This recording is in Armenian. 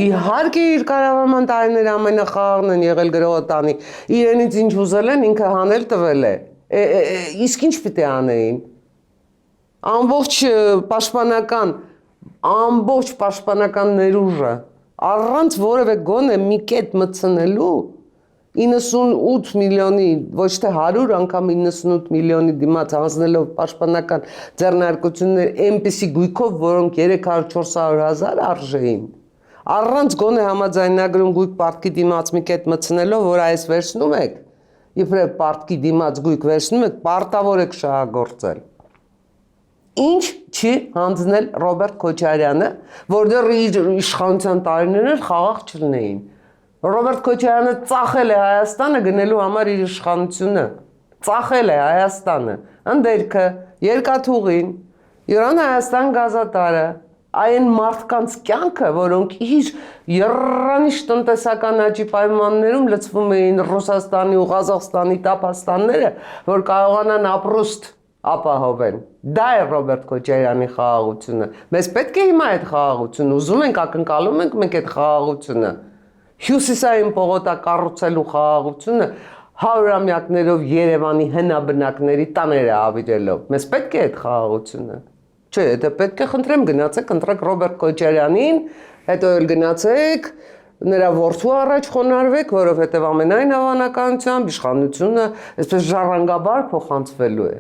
Իհարկե իր կառավարման տարիները ամենախաղն են եղել գրողոտանի։ Իրենից ինչ ուզել են ինքը հանել տվել է։ Իսկ ինչ պիտի անեին։ Ամբողջ պաշտպանական ներուժը առանց որևէ գոնե մի կետ մտցնելու 98 միլիոնի, ոչ թե 100 անգամ 98 միլիոնի դիմաց հանձնելով պաշտպանական ձեռնարկություններ այնպիսի գույքով, որոնք 300-400 հազար արժեին, առանց գոնե համաձայնագրում գույք պարտքի դիմաց մի կետ մտցնելով, որ այս վերցնում եք, իբրև պարտքի դիմաց գույք վերցնում եք, պարտավոր եք շահագործել։ Ինչ չի հանձնել Ռոբերտ Քոչարյանը, որտեղ իր իշխանության տարիներն խաղաղ չլինեին։ Ռոբերտ Քոչարյանը ծախել է Հայաստանը գնելու համար իր իշխանությունը, ծախել է Հայաստանը, ընդերքը, երկաթուղին, Յուրան Հայաստան գազատարը, այն մարդկանց կյանքը, որոնք իր եռանիշ տնտեսական աճի պայմաններում լցվում էին Ռուսաստանի ու Ղազախստանի տափաստանները, որ կարողանան ապրուստ ապահովեն։ Դա է Ռոբերտ Քոչարյանի խաղաղությունը։ Մեզ պետք է հիմա այդ խաղաղությունը, ուզում ենք ակնկալում ենք մենք այդ խաղաղությունը։ Հյուսիսային պողոտա կառուցելու խաղաղությունը 100-ամյակներով Երևանի հնաբնակների տաները ավիրելով։ Մեզ պետք է այդ խաղաղությունը։ Չէ, դա պետք է խնդրեմ գնացեք ընտրեք Ռոբերտ Քոչարյանին, հետո էլ գնացեք նրա որդու առաջ խոնարհվեք, որովհետև ամենայն հավանականությամբ իշխանությունը այսպես ժառանգաբար փոխանցվելու է։